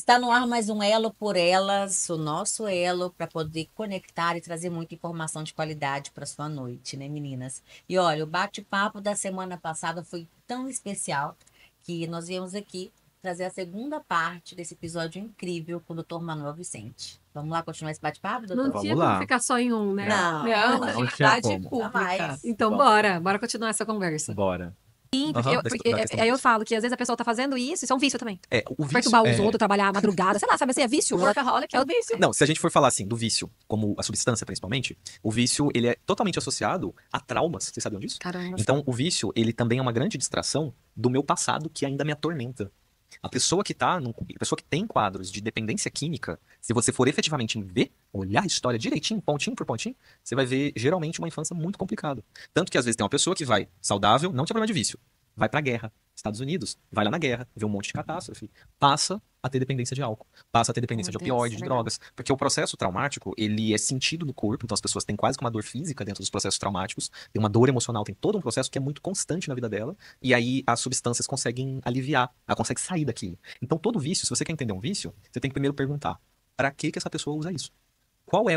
Está no ar mais um Elo por Elas, o nosso elo para poder conectar e trazer muita informação de qualidade para sua noite, né, meninas? E olha, o bate-papo da semana passada foi tão especial que nós viemos aqui trazer a segunda parte desse episódio incrível com o Dr. Manuel Vicente. Vamos lá continuar esse bate-papo, Não doutor? tinha Vamos como lá. ficar só em um, né? Não, Não, Não tinha atividade como. pública. Jamais. Então, Vamos. bora continuar essa conversa. Bora. Sim, porque, Aham, porque da questão aí eu disso. falo que às vezes a pessoa tá fazendo isso é um vício também. O vício Perturbar os é... outros, trabalhar à madrugada, sei lá, sabe assim, é vício. Workaholic é um vício. Não, se a gente for falar assim do vício, como a substância principalmente, o vício ele é totalmente associado a traumas. Vocês sabiam disso? Caramba. Então, o vício, ele também é uma grande distração do meu passado que ainda me atormenta. A pessoa que a pessoa que tem quadros de dependência química, se você for efetivamente ver, olhar a história direitinho, pontinho por pontinho, você vai ver geralmente uma infância muito complicada. Tanto que às vezes tem uma pessoa que vai saudável, não tinha problema de vício, vai pra guerra, Estados Unidos, vai lá na guerra, vê um monte de catástrofe, passa a ter dependência de álcool, passa a ter dependência de Meu Deus, opioide, é de verdade. drogas, porque o processo traumático, ele é sentido no corpo, então as pessoas têm quase que uma dor física dentro dos processos traumáticos, tem uma dor emocional, tem todo um processo que é muito constante na vida dela, e aí as substâncias conseguem aliviar, ela consegue sair daquilo. Então todo vício, se você quer entender um vício, você tem que primeiro perguntar, para que essa pessoa usa isso? Qual é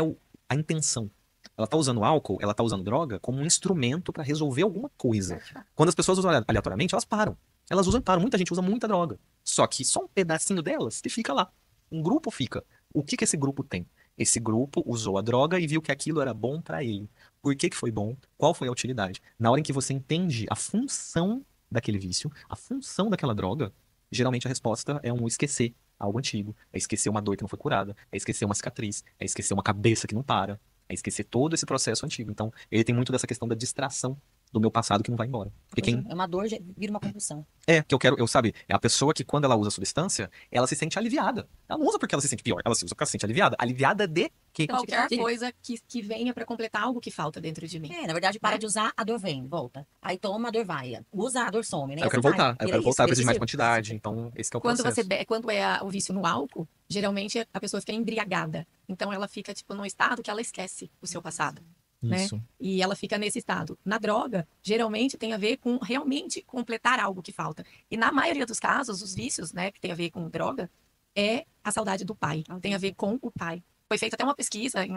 a intenção? Ela tá usando álcool, ela tá usando droga como um instrumento para resolver alguma coisa. Quando as pessoas usam aleatoriamente, elas param. Elas usam e param. Muita gente usa muita droga. Só que só um pedacinho delas que fica lá. Um grupo fica. O que que esse grupo tem? Esse grupo usou a droga e viu que aquilo era bom para ele. Por que que foi bom? Qual foi a utilidade? Na hora em que você entende a função daquele vício, a função daquela droga, geralmente a resposta é um esquecer algo antigo, é esquecer uma dor que não foi curada, é esquecer uma cicatriz, é esquecer uma cabeça que não para, é esquecer todo esse processo antigo. Então, ele tem muito dessa questão da distração do meu passado que não vai embora. Porque quem É uma dor, vira uma compulsão. que eu quero, sabe, é a pessoa que quando ela usa a substância, ela se sente aliviada. Ela não usa porque ela se sente pior, ela se usa porque ela se sente aliviada. Aliviada de quê? Qualquer coisa que venha pra completar algo que falta dentro de mim. É, na verdade, para de usar, a dor vem, volta. Aí toma, a dor vai. Usa, a dor some, né? Aí eu quero Assim vai. voltar, aí eu Vira quero voltar, eu isso, preciso de mais isso. quantidade. Então, esse que é o Quando processo. quando é o vício no álcool, geralmente a pessoa fica embriagada. Então ela fica tipo num estado que ela esquece o seu passado, né? Isso. E ela fica nesse estado. Na droga, geralmente tem a ver com realmente completar algo que falta. E na maioria dos casos, os vícios, né, que tem a ver com droga, é a saudade do pai. Tem a ver com o pai. Foi feita até uma pesquisa em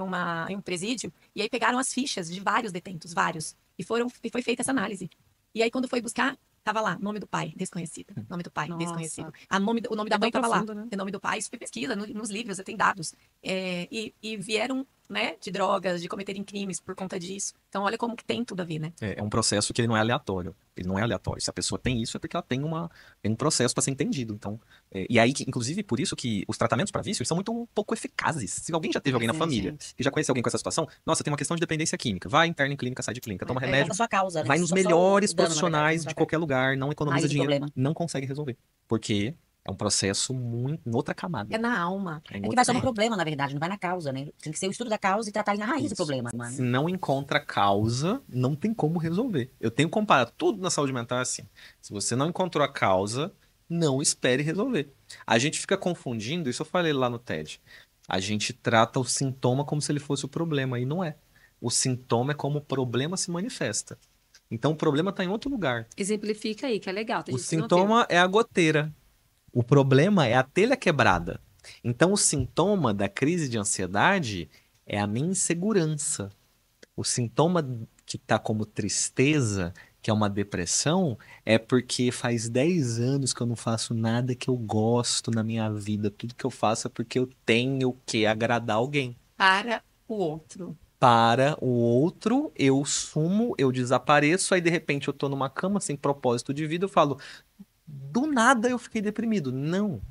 um presídio, e aí pegaram as fichas de vários detentos, vários, e foi feita essa análise. E aí, quando foi buscar, tava lá, nome do pai, desconhecido. Nome do pai, Nossa. desconhecido. O nome da É mãe tão tava lá. profundo, né? O nome do pai, isso foi pesquisa, nos livros, tem dados. E vieram, né, de drogas, de cometerem crimes por conta disso. Então, olha como que tem tudo a ver, né? É um processo que ele não é aleatório. Ele não é aleatório. Se a pessoa tem isso, é porque ela tem um processo para ser entendido. Então, e aí, inclusive, por isso que os tratamentos para vício eles são muito um pouco eficazes. Se alguém já teve alguém na É, família gente. que já conhece alguém com essa situação, nossa, tem uma questão de dependência química. Vai interna em clínica, sai de clínica, toma É remédio, a sua causa, né? vai nos Só melhores o dano, na profissionais verdade, de não qualquer lugar, não economiza raiz do dinheiro, problema. não consegue resolver. Porque é um processo muito em outra camada. É na alma. É em É que outra vai só no camada. problema, na verdade, não vai na causa, né? Tem que ser o estudo da causa e tratar ali na raiz do Isso. problema. Se Mano. não encontra causa, não tem como resolver. Eu tenho comparado tudo na saúde mental é assim. Se você não encontrou a causa, não espere resolver. A gente fica confundindo, isso eu falei lá no TED. A gente trata o sintoma como se ele fosse o problema, e não é. O sintoma é como o problema se manifesta. Então o problema está em outro lugar. Exemplifica aí, que é legal. Tem O gente que não tem. sintoma é a goteira. O problema é a telha quebrada. Então, o sintoma da crise de ansiedade é a minha insegurança. O sintoma que está como tristeza, que é uma depressão, é porque faz 10 anos que eu não faço nada que eu gosto na minha vida. Tudo que eu faço é porque eu tenho que agradar alguém. Para o outro. Para o outro, eu sumo, eu desapareço, aí de repente eu tô numa cama sem propósito de vida, eu falo, do nada eu fiquei deprimido. Não.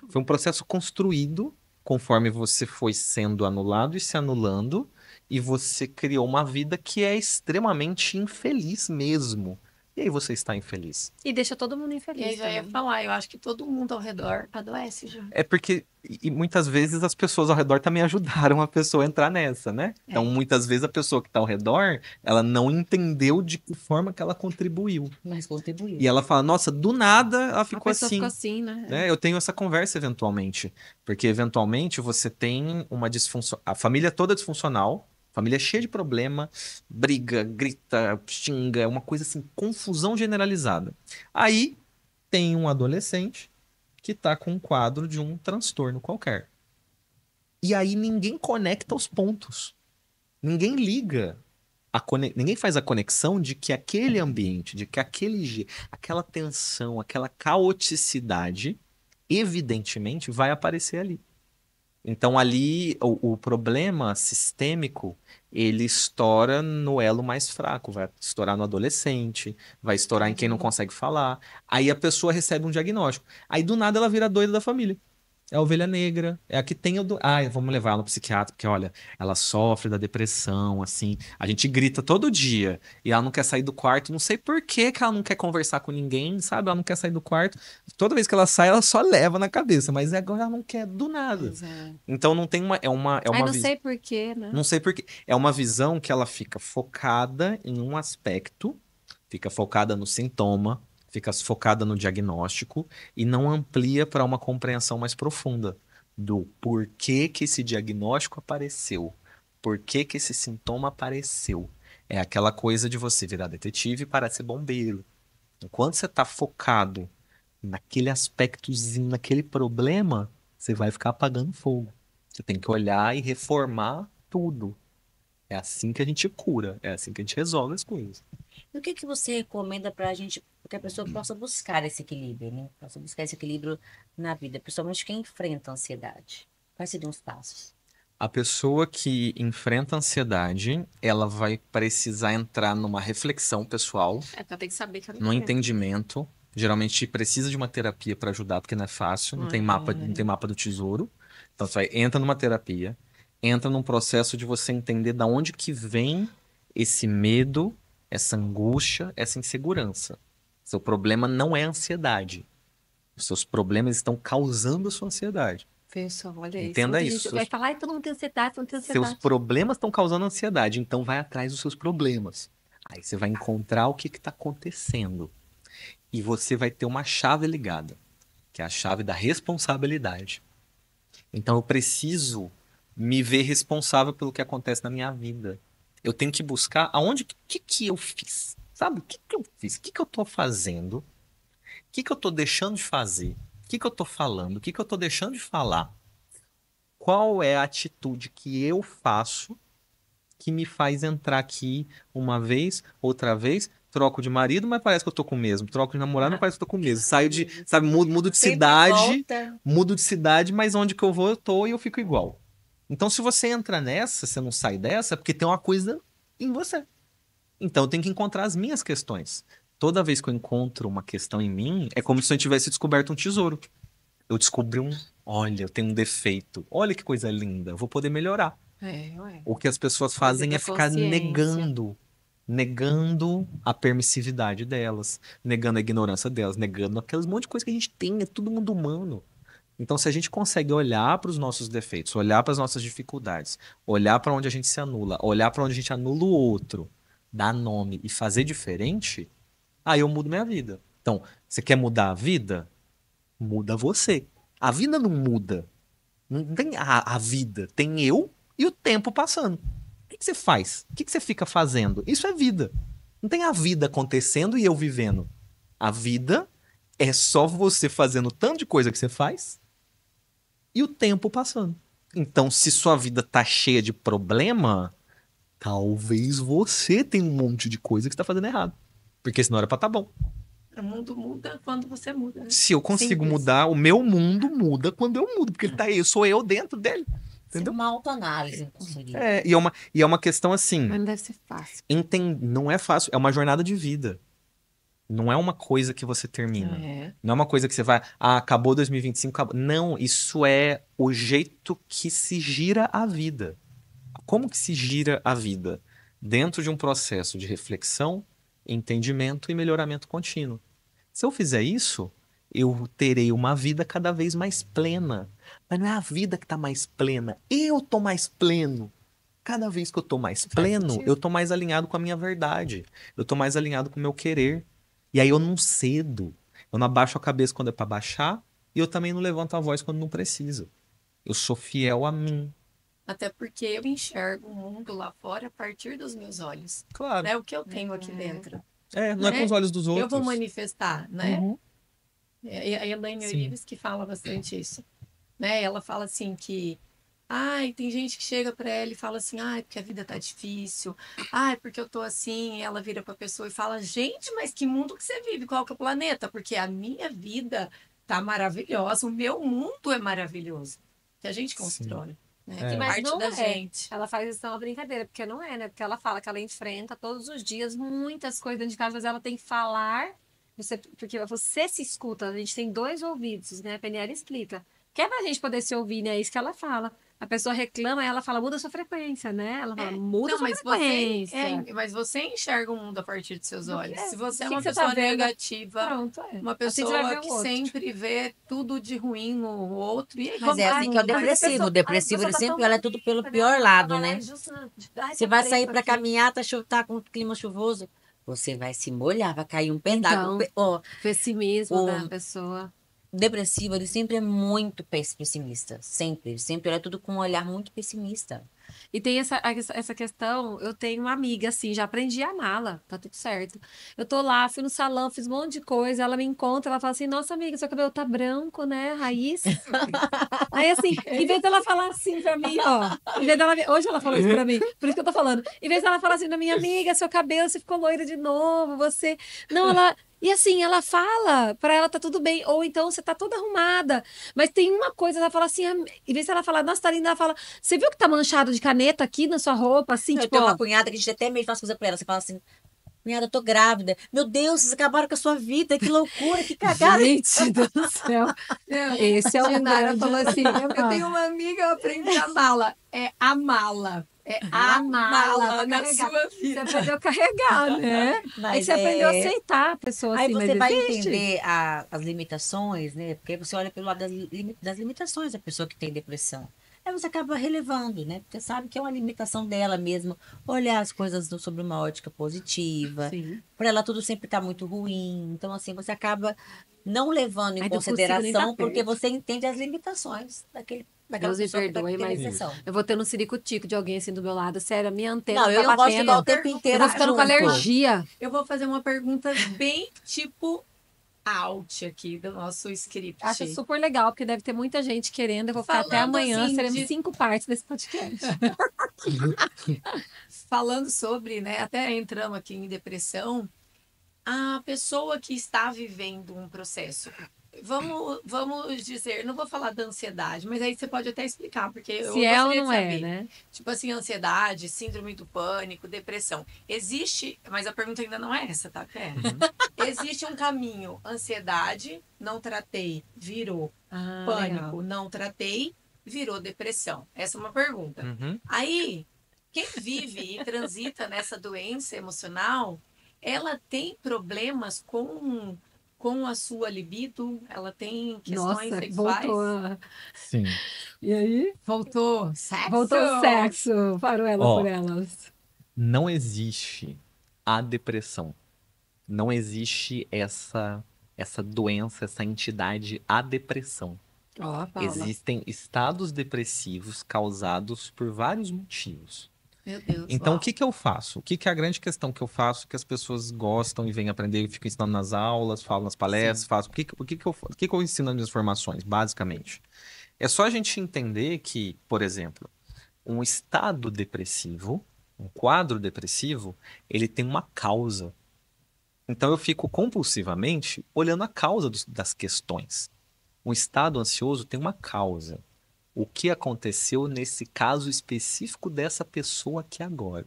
Foi um processo construído conforme você foi sendo anulado e se anulando, e você criou uma vida que é extremamente infeliz mesmo. E aí você está infeliz. E deixa todo mundo E aí infeliz já ia também. falar, eu acho que todo mundo ao redor adoece já. É porque, e muitas vezes as pessoas ao redor também ajudaram a pessoa a entrar nessa, né? Então, muitas vezes a pessoa que está ao redor, ela não entendeu de que forma que ela contribuiu. Mas contribuiu. E ela fala, nossa, do nada ela A ficou pessoa assim. ficou assim, né? Né? Eu tenho essa conversa eventualmente, porque eventualmente você tem uma disfunção, a família toda disfuncional, família cheia de problema, briga, grita, xinga, é uma coisa assim, confusão generalizada. Aí tem um adolescente que tá com um quadro de um transtorno qualquer. E aí ninguém conecta os pontos. Ninguém liga. Ninguém faz a conexão de que aquele ambiente, de que aquela tensão, aquela caoticidade, evidentemente vai aparecer ali. Então ali o problema sistêmico, ele estoura no elo mais fraco, vai estourar no adolescente, vai estourar em quem não consegue falar. Aí a pessoa recebe um diagnóstico. Aí do nada ela vira a doida da família. É a ovelha negra, é a que tem vamos levar ela no psiquiatra, porque olha, ela sofre da depressão, assim. A gente grita todo dia e ela não quer sair do quarto. Não sei por que que ela não quer conversar com ninguém, sabe? Ela não quer sair do quarto. Toda vez que ela sai, ela só leva na cabeça, mas agora ela não quer do nada. Exato. Então não tem uma. Ai, não sei por quê, né? Não sei por quê. É uma visão que ela fica focada em um aspecto, fica focada no sintoma, fica focada no diagnóstico e não amplia para uma compreensão mais profunda do porquê que esse diagnóstico apareceu, por que que esse sintoma apareceu. É aquela coisa de você virar detetive e parar de ser bombeiro. Enquanto você está focado naquele aspectozinho, naquele problema, você vai ficar apagando fogo. Você tem que olhar e reformar tudo. É assim que a gente cura, é assim que a gente resolve as coisas. E o que que você recomenda para a gente, para que a pessoa possa buscar esse equilíbrio, né? Possa buscar esse equilíbrio na vida, principalmente quem enfrenta a ansiedade. Quais seriam os passos? A pessoa que enfrenta a ansiedade, ela vai precisar entrar numa reflexão pessoal, Ela tem que saber que ela num entendimento. Geralmente precisa de uma terapia para ajudar, porque não é fácil, não tem mapa do tesouro. Então você entra numa terapia, entra num processo de você entender da onde que vem esse medo, essa angústia, essa insegurança. Seu problema não é ansiedade. Os seus problemas estão causando a sua ansiedade. Pessoal, olha isso. Entenda Muita isso. gente vai falar, ai, todo mundo tem ansiedade, todo mundo tem Seus ansiedade. problemas estão causando ansiedade, então vai atrás dos seus problemas. Aí você vai encontrar o que está acontecendo. E você vai ter uma chave ligada, que é a chave da responsabilidade. Então eu preciso me ver responsável pelo que acontece na minha vida. Eu tenho que buscar aonde, que eu fiz, sabe? O que eu fiz? O que eu tô fazendo? O que eu tô deixando de fazer? O que eu tô falando? O que eu tô deixando de falar? Qual é a atitude que eu faço que me faz entrar aqui uma vez, outra vez, troco de marido, mas parece que eu tô com o mesmo. Troco de namorado, mas parece que eu tô com o mesmo. Saio de, sabe, mudo de Sempre cidade, volta. mudo de cidade, mas onde que eu vou, eu tô e eu fico igual. Então, se você entra nessa, você não sai dessa, é porque tem uma coisa em você. Então, eu tenho que encontrar as minhas questões. Toda vez que eu encontro uma questão em mim, é como se eu tivesse descoberto um tesouro. Eu descobri olha, eu tenho um defeito. Olha que coisa linda, eu vou poder melhorar. Ué. O que as pessoas fazem da é ficar consciência. negando a permissividade delas, negando a ignorância delas, negando aqueles monte de coisa que a gente tem, é todo mundo humano. Então, se a gente consegue olhar para os nossos defeitos, olhar para as nossas dificuldades, olhar para onde a gente se anula, olhar para onde a gente anula o outro, dar nome e fazer diferente, aí eu mudo minha vida. Então, você quer mudar a vida? Muda você. A vida não muda. Não tem a vida, tem eu e o tempo passando. O que você faz? O que você fica fazendo? Isso é vida. Não tem a vida acontecendo e eu vivendo. A vida é só você fazendo tanto de coisa que você faz e o tempo passando. Então, se sua vida tá cheia de problema, talvez você tenha um monte de coisa que está fazendo errado. Porque senão era pra tá bom. O mundo muda quando você muda, né? Se eu consigo Simples. mudar, o meu mundo muda quando eu mudo, porque ele tá aí, sou eu dentro dele. Isso é Entendeu? uma autoanálise, então, seria. E é uma questão assim, Mas não deve ser fácil. não é fácil, é uma jornada de vida. Não é uma coisa que você termina. É. Não é uma coisa que você vai, acabou 2025, acabou. Não, isso é o jeito que se gira a vida. Como que se gira a vida? Dentro de um processo de reflexão, entendimento e melhoramento contínuo. Se eu fizer isso, eu terei uma vida cada vez mais plena. Mas não é a vida que está mais plena. Eu tô mais pleno. Cada vez que eu tô mais pleno, sentido. eu tô mais alinhado com a minha verdade. Eu tô mais alinhado com o meu querer. E aí eu não cedo. Eu não abaixo a cabeça quando é para baixar. E eu também não levanto a voz quando não precisa. Eu sou fiel a mim. Até porque eu enxergo o mundo lá fora a partir dos meus olhos. Claro. Né? O que eu tenho aqui dentro. Não é com os olhos dos outros. Eu vou manifestar, né? Uhum. A Elaine Sim. Orives que fala bastante isso, né? Ela fala assim que, ai, tem gente que chega pra ela e fala assim, ai, porque a vida tá difícil, ai, porque eu tô assim, e ela vira pra pessoa e fala, gente, mas que mundo que você vive? Qual que é o planeta? Porque a minha vida tá maravilhosa, o meu mundo é maravilhoso, que a gente Sim. constrói, né? É. Que Mas parte não da é. gente. Ela faz isso uma brincadeira, porque não é, né? Porque ela fala que ela enfrenta todos os dias muitas coisas dentro de casa, mas ela tem que falar. Porque você se escuta, a gente tem dois ouvidos, né? A PNL explica. Que é pra gente poder se ouvir, né? É isso que ela fala. A pessoa reclama, ela fala, muda a sua frequência, né? Ela fala, muda a Não, sua frequência. mas você enxerga o mundo a partir dos seus Do olhos. que- Se você é o que uma que você tá pessoa vendo? negativa, Pronto, é. uma Assim você vai pessoa ver que o outro. sempre vê tudo de ruim no outro, e aí Mas como é que assim que é o não vai depressivo. ser? O depressivo, ele sempre olha tudo pelo pior lado, né? Você vai sair para caminhar, tá com clima chuvoso, você vai se molhar, vai cair um pedaço. Então, Ó, pessimismo o da pessoa. depressivo, ele sempre é muito pessimista. Sempre. Ele sempre olha tudo com um olhar muito pessimista. E tem essa questão, eu tenho uma amiga, assim, já aprendi a amá-la, tá tudo certo. Eu tô lá, fui no salão, fiz um monte de coisa, ela me encontra, ela fala assim, nossa amiga, seu cabelo tá branco, né, raiz. Aí, assim, em vez dela falar assim pra mim, ó, em vez dela, hoje ela falou isso pra mim, por isso que eu tô falando, em vez dela falar assim pra minha amiga, seu cabelo, você ficou loira de novo, você... Não, ela... E assim, ela fala, pra ela tá tudo bem, ou então você tá toda arrumada, mas tem uma coisa, ela fala assim, em vez dela falar, nossa, tá linda, ela fala, você viu que tá manchado de caneta aqui na sua roupa, assim, Eu tipo, tenho uma ó, cunhada que a gente até meio faz coisa pra ela. Você fala assim, cunhada, eu tô grávida. Meu Deus, vocês acabaram com a sua vida, que loucura, que cagada. gente do céu, esse é um Janara grande... falou assim, eu tenho uma amiga, eu aprendi a mala. É a mala. É a A mala mala pra na carregar. sua Você vida. aprendeu a carregar, né? É que Mas você aprendeu a é. aceitar a pessoa Aí assim, mas você vai existe. entender as limitações, né? Porque você olha pelo lado das limitações da pessoa que tem depressão. Aí você acaba relevando, né? Porque sabe que é uma limitação dela mesmo. Olhar as coisas sobre uma ótica positiva. Sim. Para ela tudo sempre tá muito ruim. Então, assim, você acaba não levando em Ai, não consigo nem tá consideração porque perto. você entende as limitações daquela Deus me pessoa que perdoe, tem mas depressão. eu vou tendo um ciricutico de alguém assim do meu lado. Sério, a minha antena Não, eu tá não gosto de batendo. ficar o tempo Eu inteiro vou ficando com junto. alergia. Eu vou fazer uma pergunta bem tipo out aqui do nosso script. Acho super legal, porque deve ter muita gente querendo. Eu vou ficar até Falando amanhã. assim Seremos de- 5 partes desse podcast. Falando sobre, né? Até entramos aqui em depressão, a pessoa que está vivendo um processo. Vamos dizer, não vou falar da ansiedade, mas aí você pode até explicar, porque eu Se é ou gostaria de não é, saber. né? Tipo assim, ansiedade, síndrome do pânico, depressão. Existe, mas a pergunta ainda não é essa, tá, Pé? Existe um caminho, ansiedade, não tratei, virou. Pânico, não tratei, virou depressão. Essa é uma pergunta. Uhum. Aí, quem vive e transita nessa doença emocional, ela tem problemas com a sua libido, ela tem questões Nossa, sexuais. voltou. Sim. E aí? Voltou. Sexo. Voltou o sexo. Parou ela Ó. por elas. Não existe a depressão. Não existe essa doença, essa entidade, a depressão. Ó, Paula. Existem estados depressivos causados por vários motivos. Meu Deus. Então, uau. o que que eu faço? O que que é a grande questão que eu faço, que as pessoas gostam e vêm aprender, e ficam ensinando nas aulas, falam nas palestras, faço. O que que eu ensino nas minhas formações, basicamente? É só a gente entender que, por exemplo, um estado depressivo, um quadro depressivo, ele tem uma causa. Então, eu fico compulsivamente olhando a causa das questões. Um estado ansioso tem uma causa. O que aconteceu nesse caso específico dessa pessoa aqui agora?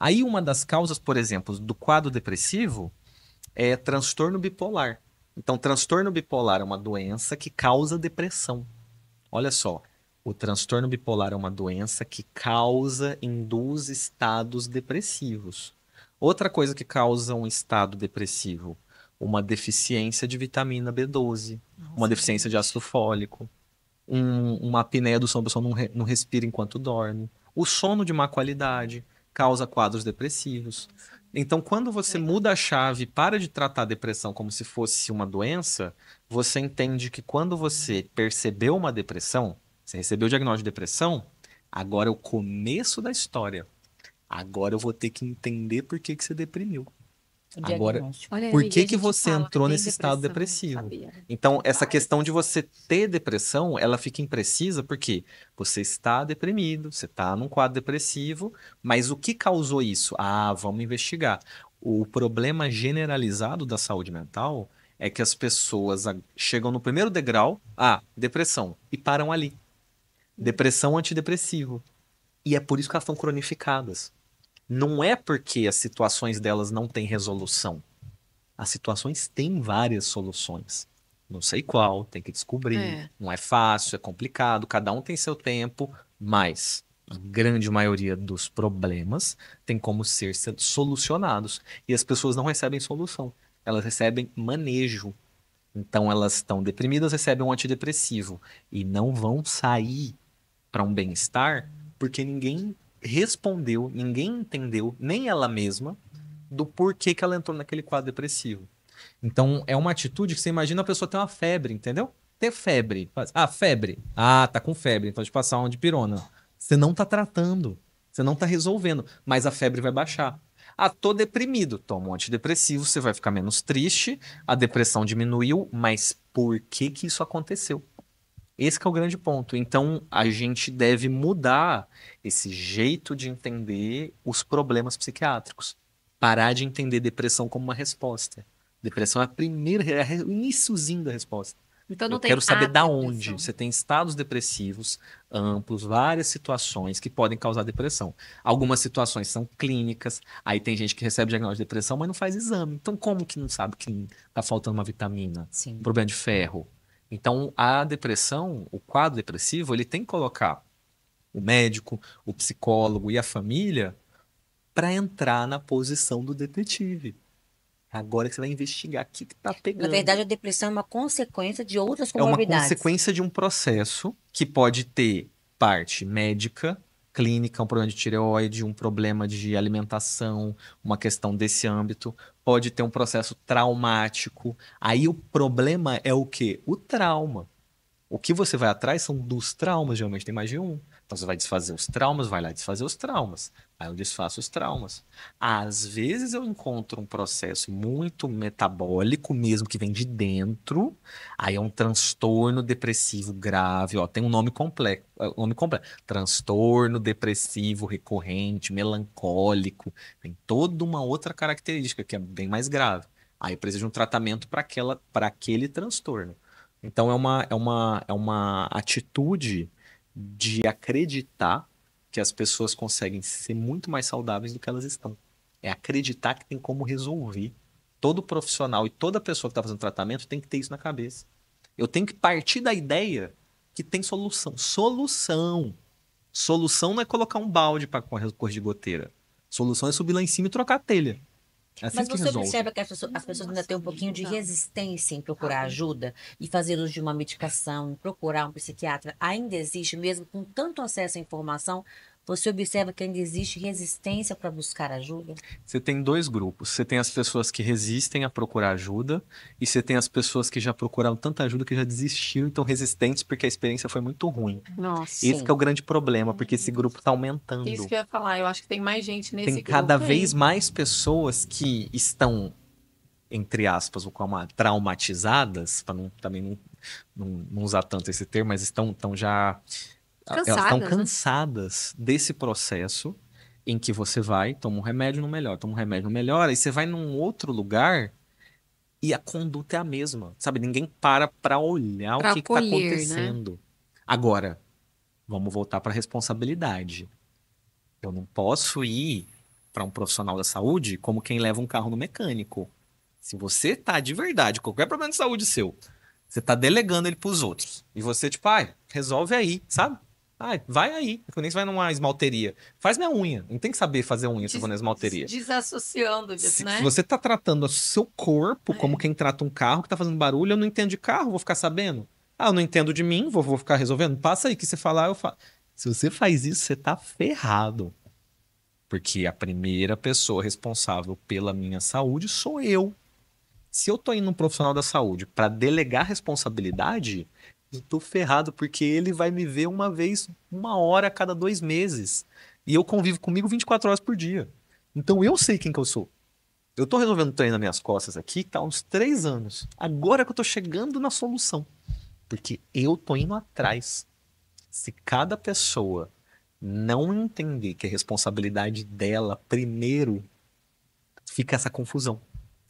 Aí uma das causas, por exemplo, do quadro depressivo é transtorno bipolar. Então, transtorno bipolar é uma doença que causa depressão. Olha só, o transtorno bipolar é uma doença que induz estados depressivos. Outra coisa que causa um estado depressivo, uma deficiência de vitamina B12, uma deficiência de ácido fólico, uma apneia do sono, a pessoa não respira enquanto dorme. O sono de má qualidade causa quadros depressivos. Então, quando você muda a chave e para de tratar a depressão como se fosse uma doença, você entende que quando você percebeu uma depressão, você recebeu o diagnóstico de depressão, agora é o começo da história. Agora eu vou ter que entender por que que você deprimiu. o Agora, diagnóstico. Olha por aí, que a que gente você fala que entrou tem nesse estado depressão, depressivo? sabia? Então, essa questão de você ter depressão, ela fica imprecisa porque você está deprimido, você está num quadro depressivo, mas o que causou isso? Ah, vamos investigar. O problema generalizado da saúde mental é que as pessoas chegam no primeiro degrau, depressão, e param ali. Depressão antidepressivo. E é por isso que elas estão cronificadas. Não é porque as situações delas não têm resolução. As situações têm várias soluções. Não sei qual, tem que descobrir. É. Não é fácil, é complicado, cada um tem seu tempo, mas a grande maioria dos problemas tem como ser solucionados. E as pessoas não recebem solução, elas recebem manejo. Então elas estão deprimidas, recebem um antidepressivo e não vão sair para um bem-estar porque ninguém respondeu, ninguém entendeu, nem ela mesma, do porquê que ela entrou naquele quadro depressivo. Então, é uma atitude que você imagina a pessoa ter uma febre, entendeu? Ter febre. Febre. Tá com febre, então de passar uma dipirona. Você não tá tratando, você não tá resolvendo, mas a febre vai baixar. Tô deprimido, toma um antidepressivo, você vai ficar menos triste, a depressão diminuiu, mas por que que isso aconteceu? Esse que é o grande ponto. Então, a gente deve mudar esse jeito de entender os problemas psiquiátricos. Parar de entender depressão como uma resposta. Depressão é a primeira, o iniciozinho da resposta. Então Eu não tem quero saber a da onde. depressão. Você tem estados depressivos amplos, várias situações que podem causar depressão. Algumas situações são clínicas, aí tem gente que recebe diagnóstico de depressão, mas não faz exame. Então, como que não sabe que está faltando uma vitamina? Sim. Um problema de ferro? Então, a depressão, o quadro depressivo, ele tem que colocar o médico, o psicólogo e a família para entrar na posição do detetive. Agora que você vai investigar o que está Na pegando. verdade, a depressão é uma consequência de outras É uma comorbidades. consequência de um processo que pode ter parte médica, clínica, um problema de tireoide, um problema de alimentação, uma questão desse âmbito. Pode ter um processo traumático. Aí o problema é o quê? O trauma. O que você vai atrás são dos traumas, geralmente tem mais de um. Então você vai desfazer os traumas, vai lá desfazer os traumas. Aí eu desfaço os traumas. Às vezes eu encontro um processo muito metabólico mesmo, que vem de dentro. Aí é um transtorno depressivo grave, ó, tem um nome completo, transtorno depressivo recorrente, melancólico. Tem toda uma outra característica que é bem mais grave. Aí precisa de um tratamento para aquele transtorno. Então é uma atitude de acreditar que as pessoas conseguem ser muito mais saudáveis do que elas estão. É acreditar que tem como resolver. Todo profissional e toda pessoa que está fazendo tratamento tem que ter isso na cabeça. Eu tenho que partir da ideia que tem solução. Solução. Solução não é colocar um balde para corrigir goteira. Solução é subir lá em cima e trocar a telha. É assim Mas que você resolve. observa que as pessoas ainda têm um pouquinho de resistência em procurar ajuda e fazer uso de uma medicação, procurar um psiquiatra. Ainda existe, mesmo com tanto acesso à informação, você observa que ainda existe resistência para buscar ajuda? Você tem dois grupos. Você tem as pessoas que resistem a procurar ajuda e você tem as pessoas que já procuraram tanta ajuda que já desistiram e estão resistentes porque a experiência foi muito ruim. Nossa. Esse que é o grande problema, porque esse grupo está aumentando. Isso que eu ia falar, eu acho que tem mais gente nesse Tem grupo cada aí. vez mais pessoas que estão, entre aspas, traumatizadas, para também não usar tanto esse termo, mas estão já elas estão Cansadas, né? cansadas desse processo em que você vai, toma um remédio, não melhora, toma um remédio, não melhora, e você vai num outro lugar e a conduta é a mesma, sabe? Ninguém para olhar Pra o que está acolher, né? acontecendo. Agora, vamos voltar para a responsabilidade. Eu não posso ir para um profissional da saúde como quem leva um carro no mecânico. Se você tá de verdade, qualquer problema de saúde seu, você tá delegando ele pros outros. E você, tipo, resolve aí, sabe? Vai aí. É que nem você vai numa esmalteria. Faz minha unha. Não tem que saber fazer unha se eu for na esmalteria. Desassociando disso, Se né? você tá tratando o seu corpo como quem trata um carro que tá fazendo barulho, eu não entendo de carro, vou ficar sabendo. Eu não entendo de mim, vou ficar resolvendo. Passa aí que você falar, eu falo. Se você faz isso, você tá ferrado. Porque a primeira pessoa responsável pela minha saúde sou eu. Se eu tô indo num profissional da saúde para delegar responsabilidade, eu tô ferrado porque ele vai me ver uma vez, 1 hora a cada 2 meses. E eu convivo comigo 24 horas por dia. Então eu sei quem que eu sou. Eu tô resolvendo um trem nas minhas costas aqui, tá há uns 3 anos. Agora que eu tô chegando na solução. Porque eu tô indo atrás. Se cada pessoa não entender que é responsabilidade dela primeiro, fica essa confusão.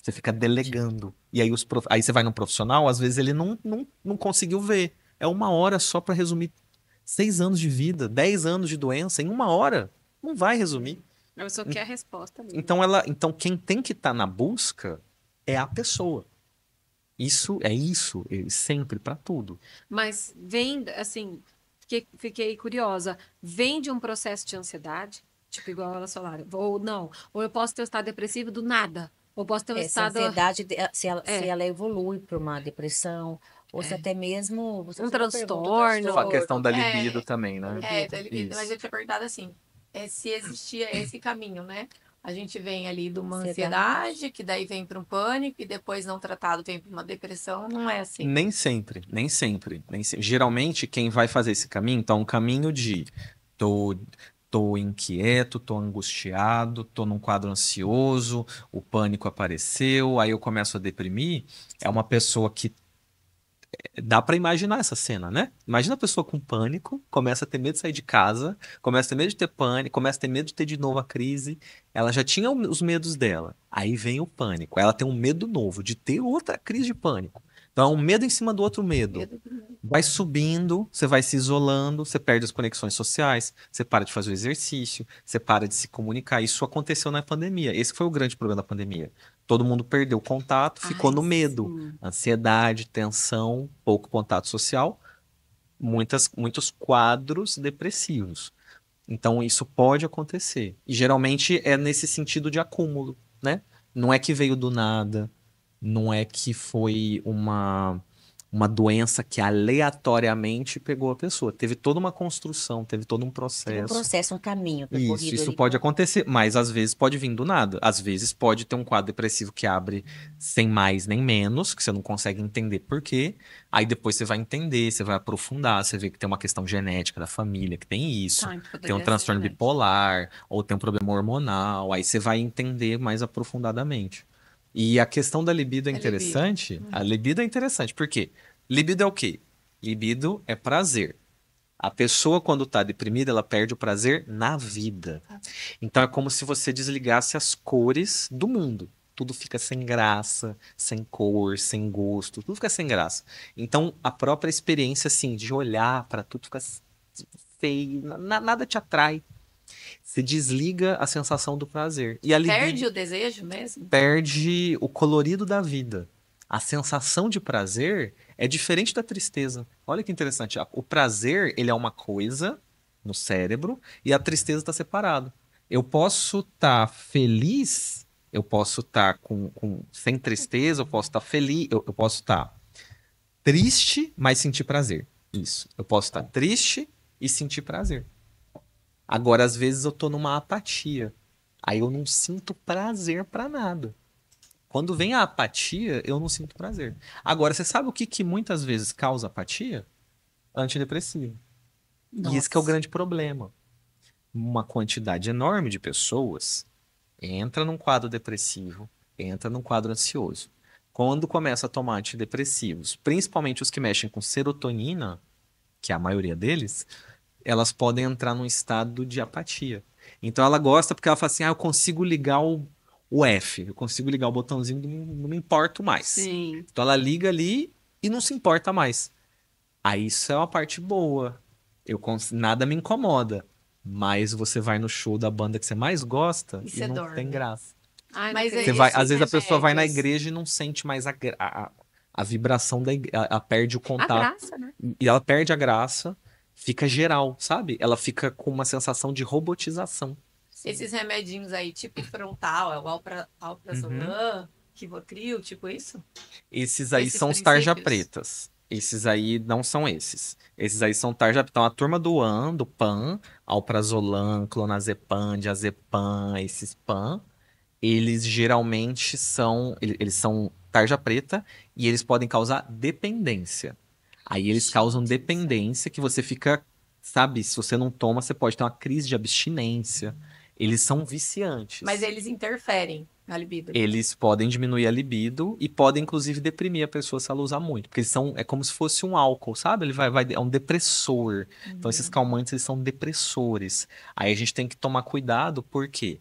Você fica delegando. E aí, aí você vai no profissional, às vezes ele não conseguiu ver. É 1 hora só para resumir 6 anos de vida, 10 anos de doença, em 1 hora. Não vai resumir. Eu só quero a resposta mesmo. Então quem tem que estar na busca é a pessoa. Isso, sempre, para tudo. Mas vem, assim, fiquei curiosa. Vem de um processo de ansiedade? Tipo, igual ela solar. Ou não. Ou eu posso ter um estado depressivo do nada. Ou posso ter um Essa estado. ansiedade, se É. ela evolui para uma depressão, ou se até mesmo... Você Um fez uma pergunta, transtorno. A questão da É, libido também, né? Da libido. Mas eu tinha perguntado assim, se existia esse caminho, né? A gente vem ali de uma ansiedade, que daí vem para um pânico, e depois não tratado vem para uma depressão, não é assim. Nem sempre, nem sempre, nem sempre. Geralmente, quem vai fazer esse caminho, então, é um caminho de tô inquieto, tô angustiado, tô num quadro ansioso, o pânico apareceu, aí eu começo a deprimir. É uma pessoa que dá pra imaginar essa cena, né? Imagina a pessoa com pânico, começa a ter medo de sair de casa, começa a ter medo de ter pânico, começa a ter medo de ter de novo a crise. Ela já tinha os medos dela. Aí vem o pânico. Ela tem um medo novo de ter outra crise de pânico. Então é um medo em cima do outro medo. Vai subindo, você vai se isolando, você perde as conexões sociais, você para de fazer o exercício, você para de se comunicar. Isso aconteceu na pandemia. Esse foi o grande problema da pandemia. Todo mundo perdeu o contato, ficou no medo. Sim. Ansiedade, tensão, pouco contato social, muitos quadros depressivos. Então, isso pode acontecer. E geralmente é nesse sentido de acúmulo, né? Não é que veio do nada, não é que foi uma doença que aleatoriamente pegou a pessoa. Teve toda uma construção, teve todo um Tem um processo. processo, um caminho percorrido Isso ali pode acontecer, mas às vezes pode vir do nada. Às vezes pode ter um quadro depressivo que abre sem mais nem menos, que você não consegue entender por quê. Aí depois você vai entender, você vai aprofundar, você vê que tem uma questão genética da família, que tem isso, tem um transtorno bipolar, ou tem um problema hormonal. Aí você vai entender mais aprofundadamente. E a questão da libido é interessante. A libido é interessante, por quê? Libido é o quê? Libido é prazer. A pessoa, quando tá deprimida, ela perde o prazer na vida. Então é como se você desligasse as cores do mundo. Tudo fica sem graça, sem cor, sem gosto, tudo fica sem graça. Então a própria experiência, assim, de olhar para tudo fica feio, nada te atrai. Você desliga a sensação do prazer. E a libido Perde o desejo mesmo? perde o colorido da vida. A sensação de prazer é diferente da tristeza. Olha que interessante. O prazer, ele é uma coisa no cérebro e a tristeza está separado. Eu posso estar feliz, eu posso estar sem tristeza, eu posso estar feliz, eu posso estar triste, mas sentir prazer. Isso. Eu posso estar triste e sentir prazer. Agora, às vezes, eu tô numa apatia. Aí eu não sinto prazer pra nada. Quando vem a apatia, eu não sinto prazer. Agora, você sabe o que muitas vezes causa apatia? Antidepressivo. E esse que é o grande problema. Uma quantidade enorme de pessoas entra num quadro depressivo, entra num quadro ansioso. Quando começa a tomar antidepressivos, principalmente os que mexem com serotonina, que é a maioria deles, elas podem entrar num estado de apatia. Então ela gosta porque ela fala assim, eu consigo ligar o F, eu consigo ligar o botãozinho do não me importo mais. Sim. Então ela liga ali e não se importa mais. Aí isso é uma parte boa. Nada me incomoda. Mas você vai no show da banda que você mais gosta E e você não dorme. tem graça. Ai, Mas não é Você acredito. vai, esses às vezes a pessoa vai na remédios- igreja e não sente mais a vibração da igreja, ela perde o A contato. graça, né? E ela perde a graça, fica geral, sabe? Ela fica com uma sensação de robotização. Esses remedinhos aí, tipo frontal, é o alprazolam, Rivotril, tipo isso? Esses aí Esses são os tarja princípios? pretas. Esses aí não são esses. Esses aí são tarja... Então, a turma do PAN, alprazolam, clonazepam, diazepam, esses PAN, eles geralmente são... Eles são tarja preta e eles podem causar dependência. Aí eles causam dependência que você fica... Sabe, se você não toma, você pode ter uma crise de abstinência. Eles são viciantes. Mas eles interferem. A libido. Eles podem diminuir a libido e podem, inclusive, deprimir a pessoa se ela usar muito. Porque é como se fosse um álcool, sabe? É um depressor. Então, esses calmantes, eles são depressores. Aí a gente tem que tomar cuidado, porque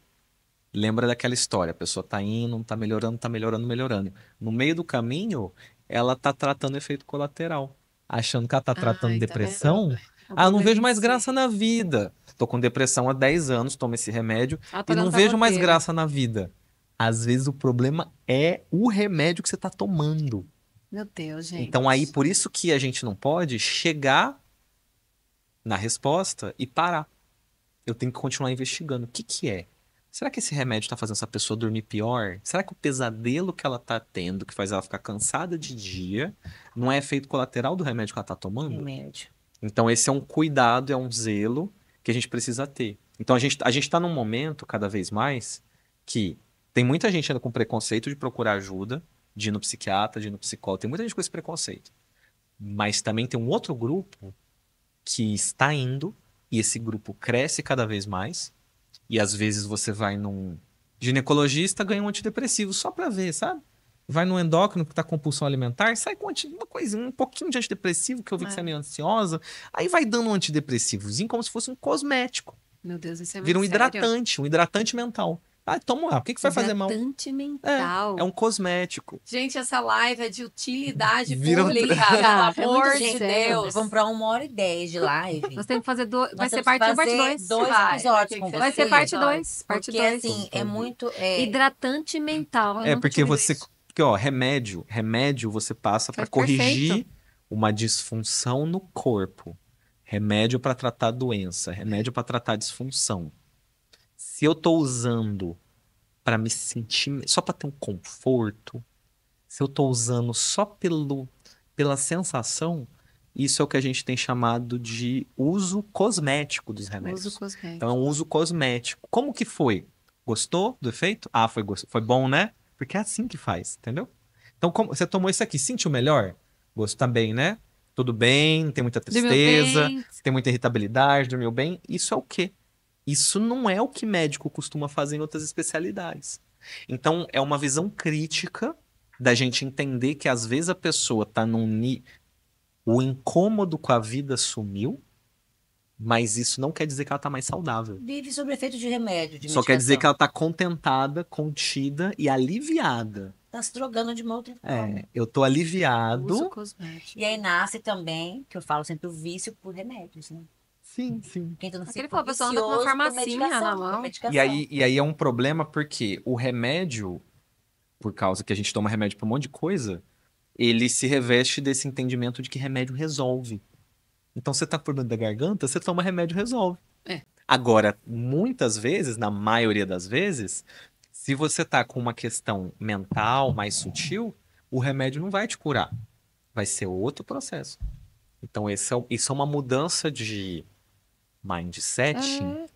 lembra daquela história, a pessoa tá indo, tá melhorando, melhorando. No meio do caminho, ela tá tratando efeito colateral. Achando que ela tá tratando Ai, tá depressão. vendo? Ah, eu não vejo mais graça na vida. Tô com depressão há 10 anos, tomo esse remédio Ela tá e não olhando pra vejo mais goteira. graça na vida. Às vezes o problema é o remédio que você tá tomando. Meu Deus, gente. Então aí, por isso que a gente não pode chegar na resposta e parar. Eu tenho que continuar investigando. O que que é? Será que esse remédio tá fazendo essa pessoa dormir pior? Será que o pesadelo que ela tá tendo, que faz ela ficar cansada de dia, não é efeito colateral do remédio que ela tá tomando? Remédio. Então, esse é um cuidado, é um zelo que a gente precisa ter. Então, a gente está num momento, cada vez mais, que tem muita gente ainda com preconceito de procurar ajuda, de ir no psiquiatra, de ir no psicólogo. Tem muita gente com esse preconceito. Mas também tem um outro grupo que está indo, e esse grupo cresce cada vez mais. E às vezes você vai num ginecologista, ganha um antidepressivo só pra ver, sabe? Vai no endócrino que tá com compulsão alimentar, sai com uma coisinha, um pouquinho de antidepressivo, que eu vi que você é meio ansiosa. Aí vai dando um antidepressivozinho como se fosse um cosmético. Meu Deus, isso é Vira muito um sério. hidratante mental. Ah, toma lá, o que que vai fazer mal? Hidratante mental. É um cosmético. Gente, essa live é de utilidade Vira um- pública, Ah, pelo é muito amor de sério. Deus. Vamos para 1h10 de live. Nós temos que fazer dois. Vai Nós ser temos que parte 1 parte fazer 2. dois Vai, episódios tem com que ser Vai ser você. parte 2. Parte Porque 2. assim, é muito. Hidratante mental. eu É, nunca porque tinha ouvido você. isso. Porque, ó, remédio você passa pra Faz corrigir perfeito. uma disfunção no corpo. Remédio pra tratar doença, remédio pra tratar disfunção. Se eu tô usando pra me sentir, só pra ter um conforto, se eu tô usando só pela sensação, isso é o que a gente tem chamado de uso cosmético dos remédios. Uso cosmético. Então é um uso cosmético. Como que foi? Gostou do efeito? Ah, foi bom, né? Porque é assim que faz, entendeu? Então, você tomou isso aqui, sentiu melhor? Gostou também, né? Tudo bem, não tem muita Dormiu tristeza, bem. tem muita irritabilidade, dormiu bem. Isso é o quê? Isso não é o que médico costuma fazer em outras especialidades. Então, é uma visão crítica da gente entender que às vezes a pessoa tá o incômodo com a vida sumiu, mas isso não quer dizer que ela tá mais saudável. Vive sob efeito de remédio, de Só quer dizer que medicação. ela tá contentada, contida e aliviada. Tá se drogando de uma outra forma. É, eu tô aliviado. Uso cosmético. E aí nasce também, que eu falo sempre, o vício por remédios, né? Sim, sim. Porque entra no Aquele ciclo falou, a pessoa anda com uma vicioso por farmacinha medicação, na por mão. medicação. E aí é um problema porque o remédio, por causa que a gente toma remédio pra um monte de coisa, ele se reveste desse entendimento de que remédio resolve. Então você tá com problema da garganta, você toma remédio, resolve. É. Agora, muitas vezes, na maioria das vezes, se você tá com uma questão mental mais sutil, o remédio não vai te curar. Vai ser outro processo. Então, isso é uma mudança de mindset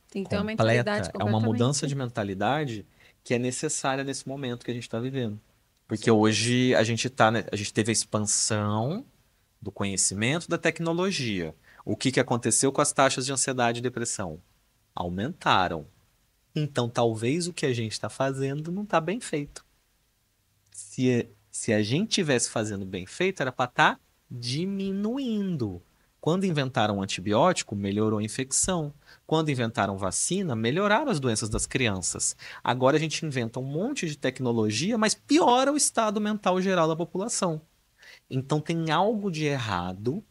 Tem que ter uma completa. mentalidade É uma mudança completamente. de mentalidade que é necessária nesse momento que a gente está vivendo. Porque hoje a gente teve a expansão do conhecimento da tecnologia. O que que aconteceu com as taxas de ansiedade e depressão? Aumentaram. Então, talvez o que a gente está fazendo não está bem feito. Se a gente tivesse fazendo bem feito, era para estar diminuindo. Quando inventaram antibiótico, melhorou a infecção. Quando inventaram vacina, melhoraram as doenças das crianças. Agora a gente inventa um monte de tecnologia, mas piora o estado mental geral da população. Então tem algo de errado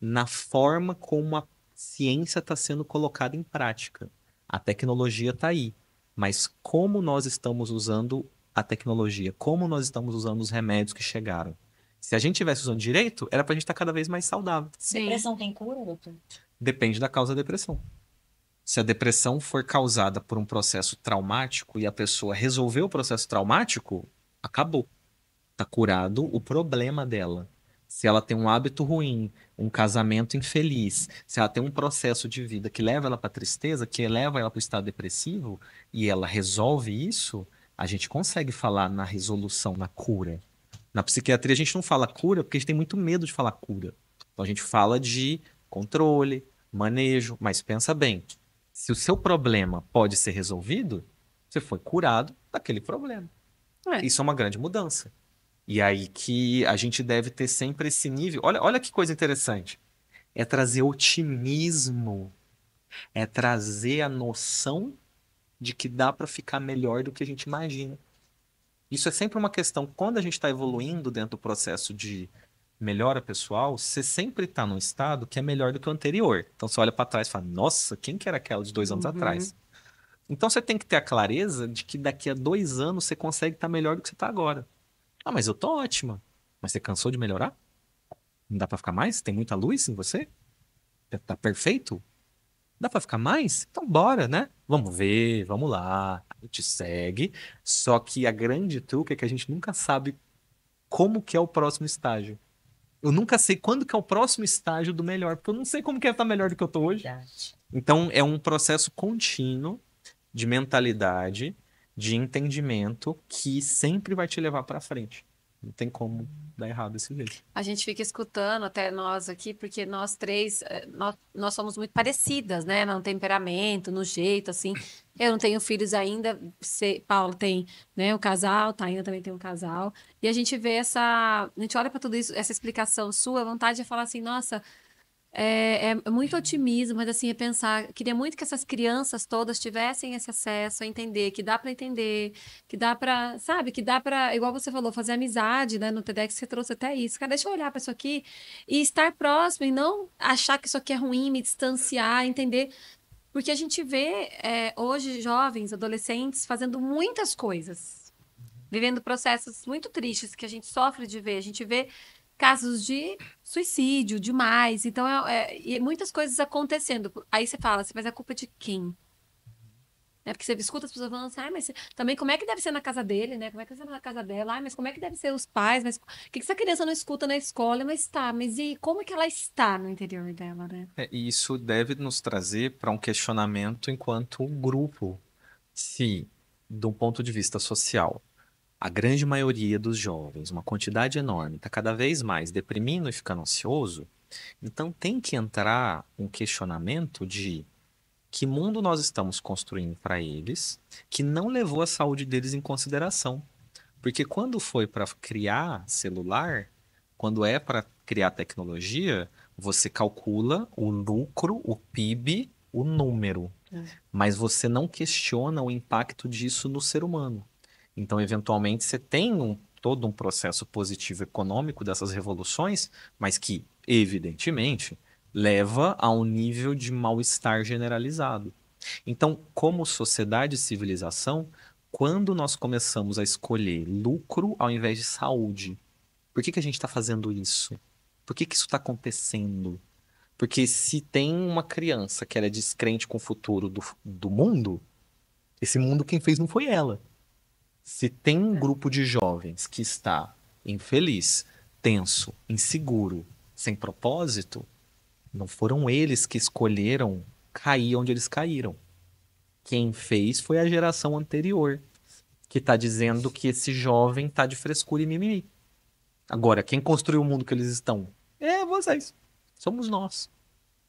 na forma como a ciência está sendo colocada em prática. A tecnologia está aí, mas como nós estamos usando a tecnologia, como nós estamos usando os remédios que chegaram. Se a gente estivesse usando direito, era para a gente estar cada vez mais saudável. Sim. Depressão tem cura, doutor? Depende da causa da depressão. Se a depressão for causada por um processo traumático e a pessoa resolveu o processo traumático, acabou. Está curado o problema dela. Se ela tem um hábito ruim, um casamento infeliz, se ela tem um processo de vida que leva ela para tristeza, que leva ela para o estado depressivo, e ela resolve isso, a gente consegue falar na resolução, na cura. Na psiquiatria a gente não fala cura porque a gente tem muito medo de falar cura. Então a gente fala de controle, manejo, mas pensa bem, se o seu problema pode ser resolvido, você foi curado daquele problema. É. Isso é uma grande mudança. E aí que a gente deve ter sempre esse nível. Olha que coisa interessante. É trazer otimismo, é trazer a noção de que dá para ficar melhor do que a gente imagina. Isso é sempre uma questão. Quando a gente está evoluindo dentro do processo de melhora pessoal, você sempre está num estado que é melhor do que o anterior. Então você olha para trás e fala: Nossa, quem que era aquela de 2 anos atrás? Então você tem que ter a clareza de que daqui a 2 anos você consegue estar melhor do que você está agora. Ah, mas eu tô ótima. Mas você cansou de melhorar? Não dá para ficar mais? Tem muita luz em você? Tá perfeito? Dá pra ficar mais? Então bora, né? Vamos ver, vamos lá. A gente segue. Só que a grande truque é que a gente nunca sabe como que é o próximo estágio. Eu nunca sei quando que é o próximo estágio do melhor, porque eu não sei como que é estar melhor do que eu tô hoje. Verdade. Então é um processo contínuo de mentalidade, de entendimento que sempre vai te levar pra frente. Não tem como dar errado desse jeito. A gente fica escutando até nós aqui, porque nós três, nós somos muito parecidas, né? No temperamento, no jeito, assim. Eu não tenho filhos ainda, Paulo tem, né, o casal, Taina também tem um casal. E a gente vê a gente olha para tudo isso, essa explicação sua, a vontade de falar assim, nossa, é muito otimismo, mas assim, é pensar, queria muito que essas crianças todas tivessem esse acesso a entender, que dá para entender, que dá para, sabe, que dá para, igual você falou, fazer amizade, né? No TEDx você trouxe até isso. Cara, deixa eu olhar para isso aqui e estar próximo e não achar que isso aqui é ruim, me distanciar, entender. Porque a gente vê hoje jovens, adolescentes fazendo muitas coisas, vivendo processos muito tristes que a gente sofre de ver. A gente vê casos de suicídio demais. Então, e muitas coisas acontecendo. Aí você fala assim, mas a culpa é de quem? Porque você escuta as pessoas falando assim, mas também como é que deve ser na casa dele, né? Como é que deve ser na casa dela? Mas como é que deve ser os pais? Mas o que essa criança não escuta na escola? Mas e como é que ela está no interior dela, né? E isso deve nos trazer para um questionamento enquanto grupo. Se, de um ponto de vista social, a grande maioria dos jovens, uma quantidade enorme, está cada vez mais deprimindo e ficando ansioso, então tem que entrar um questionamento de que mundo nós estamos construindo para eles que não levou a saúde deles em consideração. Porque quando foi para criar celular, quando é para criar tecnologia, você calcula o lucro, o PIB, o número, mas você não questiona o impacto disso no ser humano. Então, eventualmente, você tem todo um processo positivo econômico dessas revoluções, mas que, evidentemente, leva a um nível de mal-estar generalizado. Então, como sociedade e civilização, quando nós começamos a escolher lucro ao invés de saúde, por que que a gente está fazendo isso? Por que que isso está acontecendo? Porque se tem uma criança que era descrente com o futuro do mundo, esse mundo quem fez não foi ela. Se tem um grupo de jovens que está infeliz, tenso, inseguro, sem propósito, não foram eles que escolheram cair onde eles caíram. Quem fez foi a geração anterior, que está dizendo que esse jovem está de frescura e mimimi. Agora, quem construiu o mundo que eles estão? É vocês. Somos nós.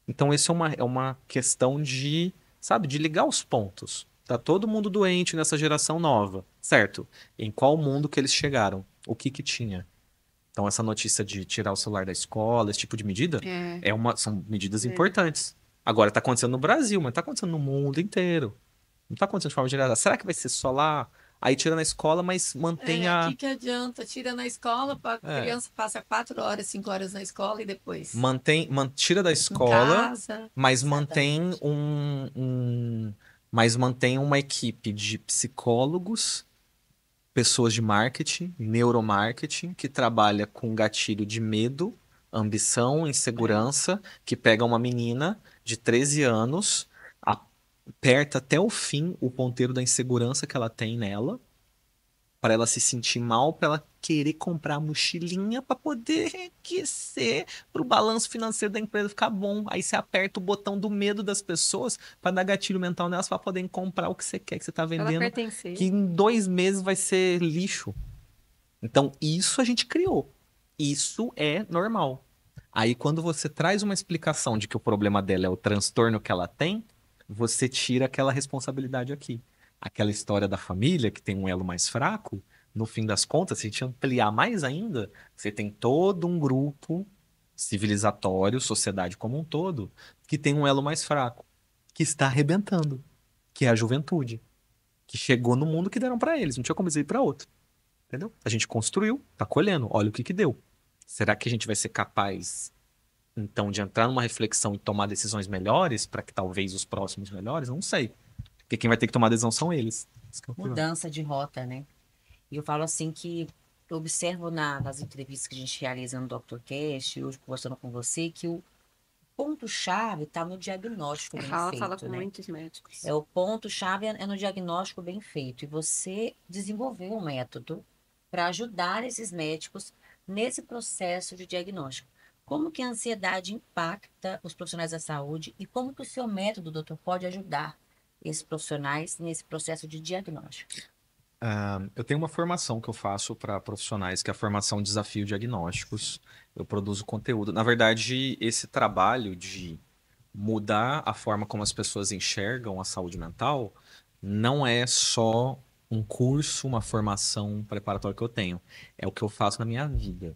Então, isso é uma questão de, sabe, de ligar os pontos. Tá todo mundo doente nessa geração nova, certo? Em qual mundo que eles chegaram? O que que tinha? Então, essa notícia de tirar o celular da escola, esse tipo de medida, são medidas importantes. Agora, tá acontecendo no Brasil, mas tá acontecendo no mundo inteiro. Não tá acontecendo de forma geral. Será que vai ser só lá? Aí tira na escola, mas mantém a... que adianta? Tira na escola, a criança passa 4 horas, 5 horas na escola e depois... Tira da em escola, casa. mas mantém mas mantém uma equipe de psicólogos, pessoas de marketing, neuromarketing, que trabalha com gatilho de medo, ambição, insegurança, que pega uma menina de 13 anos, aperta até o fim o ponteiro da insegurança que ela tem nela, para ela se sentir mal, para ela querer comprar a mochilinha para poder enriquecer, para o balanço financeiro da empresa ficar bom. Aí você aperta o botão do medo das pessoas para dar gatilho mental nelas para poderem comprar o que você quer, que você está vendendo, que em 2 meses vai ser lixo. Então, isso a gente criou. Isso é normal. Aí, quando você traz uma explicação de que o problema dela é o transtorno que ela tem, você tira aquela responsabilidade aqui. Aquela história da família, que tem um elo mais fraco, no fim das contas, se a gente ampliar mais ainda, você tem todo um grupo civilizatório, sociedade como um todo, que tem um elo mais fraco, que está arrebentando, que é a juventude, que chegou no mundo que deram para eles, não tinha como eles ir para outro. Entendeu? A gente construiu, tá colhendo, olha o que que deu. Será que a gente vai ser capaz, então, de entrar numa reflexão e tomar decisões melhores para que talvez os próximos melhores? Não sei. Porque quem vai ter que tomar decisão são eles. Esse que é o problema. Mudança de rota, né? E eu falo assim que eu observo nas entrevistas que a gente realiza no DrCast, hoje conversando com você, que o ponto-chave está no diagnóstico bem Fala feito, com né? muitos médicos. O ponto-chave é no diagnóstico bem feito. E você desenvolveu um método para ajudar esses médicos nesse processo de diagnóstico. Como que a ansiedade impacta os profissionais da saúde e como que o seu método, doutor, pode ajudar esses profissionais nesse processo de diagnóstico? Eu tenho uma formação que eu faço para profissionais, que é a formação Desafio Diagnósticos. Eu produzo conteúdo. Na verdade, esse trabalho de mudar a forma como as pessoas enxergam a saúde mental não é só um curso, uma formação preparatória que eu tenho. É o que eu faço na minha vida.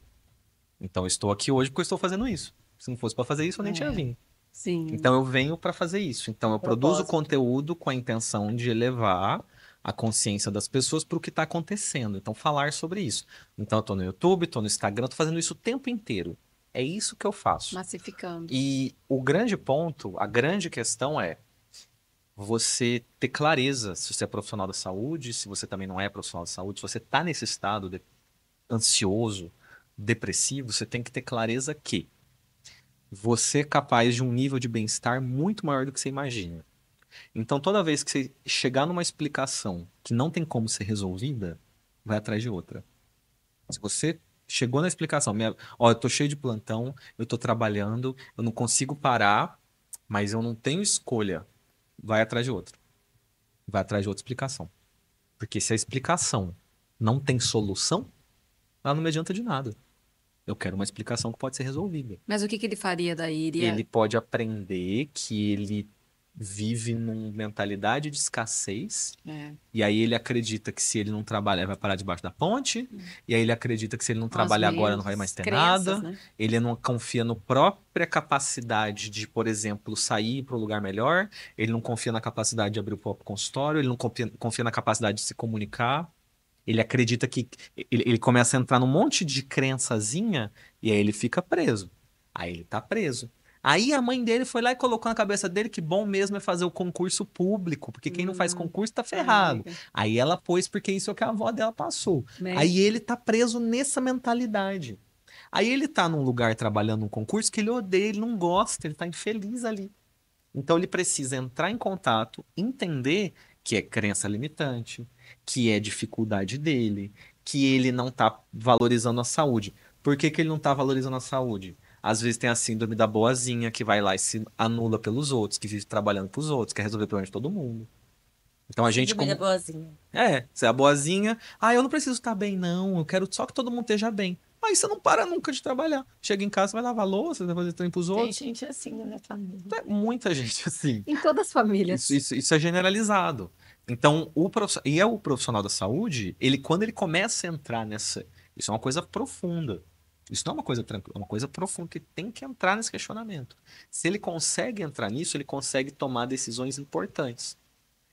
Então, eu estou aqui hoje porque eu estou fazendo isso. Se não fosse para fazer isso, eu nem tinha vindo. Sim. Então, eu venho para fazer isso. Então, eu produzo Propósito. conteúdo com a intenção de elevar a consciência das pessoas para o que está acontecendo. Então, falar sobre isso. Então, eu estou no YouTube, estou no Instagram, estou fazendo isso o tempo inteiro. É isso que eu faço. Massificando. E o grande ponto, a grande questão é você ter clareza se você é profissional da saúde, se você também não é profissional da saúde, se você está nesse estado ansioso, depressivo, você tem que ter clareza que você é capaz de um nível de bem-estar muito maior do que você imagina. Então, toda vez que você chegar numa explicação que não tem como ser resolvida, vai atrás de outra. Se você chegou na explicação, ó, eu tô cheio de plantão, eu tô trabalhando, eu não consigo parar, mas eu não tenho escolha, vai atrás de outra. Vai atrás de outra explicação. Porque se a explicação não tem solução, ela não me adianta de nada. Eu quero uma explicação que pode ser resolvida. Mas o que ele faria daí? Iria... Ele pode aprender que ele vive numa mentalidade de escassez, É. e aí ele acredita que se ele não trabalhar, ele vai parar debaixo da ponte, e aí ele acredita que se ele não Os trabalhar agora, não medos, vai mais ter crenças, nada. né? Ele não confia na própria capacidade de, por exemplo, sair para um lugar melhor, ele não confia na capacidade de abrir o próprio consultório, ele não confia na capacidade de se comunicar. Ele acredita que ele começa a entrar num monte de crençazinha e aí ele fica preso. Aí ele tá preso. Aí a mãe dele foi lá e colocou na cabeça dele que bom mesmo é fazer o concurso público, porque quem não faz concurso tá ferrado. amiga. Aí ela pôs porque isso é o que a avó dela passou. Né? Aí ele tá preso nessa mentalidade. Aí ele tá num lugar trabalhando num concurso que ele odeia, ele não gosta, ele tá infeliz ali. Então ele precisa entrar em contato, entender que é crença limitante, que é dificuldade dele, que ele não está valorizando a saúde. Por que que ele não está valorizando a saúde? Às vezes tem a síndrome da boazinha, que vai lá e se anula pelos outros, que vive trabalhando para os outros, quer resolver problemas de todo mundo. Então a gente Comida como... boazinha. você é a boazinha. Ah, eu não preciso estar bem, não. Eu quero só que todo mundo esteja bem. Aí você não para nunca de trabalhar. Chega em casa, vai lavar louça, vai fazer trem pros Tem outros. gente assim na minha família. É muita gente assim. Em todas as famílias. Isso é generalizado. Então, o profissional da saúde, quando ele começa a entrar nessa. Isso é uma coisa profunda. Isso não é uma coisa tranquila, é uma coisa profunda que tem que entrar nesse questionamento. Se ele consegue entrar nisso, ele consegue tomar decisões importantes.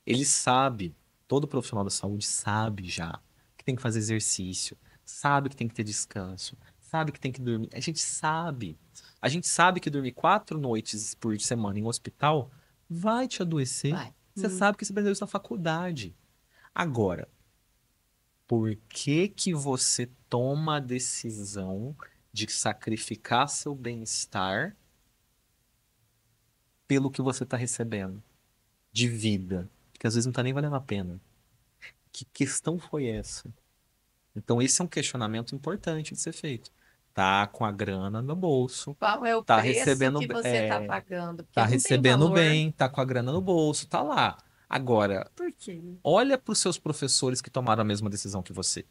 Ele sabe, todo profissional da saúde sabe já que tem que fazer exercício, sabe que tem que ter descanso, sabe que tem que dormir. A gente sabe. A gente sabe que dormir 4 noites por semana em um hospital vai te adoecer. Vai. Você sabe que você aprendeu isso na faculdade. Agora, por que que você toma a decisão de sacrificar seu bem-estar pelo que você está recebendo de vida? Que às vezes não está nem valendo a pena. Que questão foi essa? Então, esse é um questionamento importante de ser feito. Tá com a grana no bolso, Qual é o tá preço recebendo, que você está pagando? Porque tá não tem recebendo valor. bem, tá com a grana no bolso, tá lá. Agora, Por quê? Né? olha para os seus professores que tomaram a mesma decisão que você.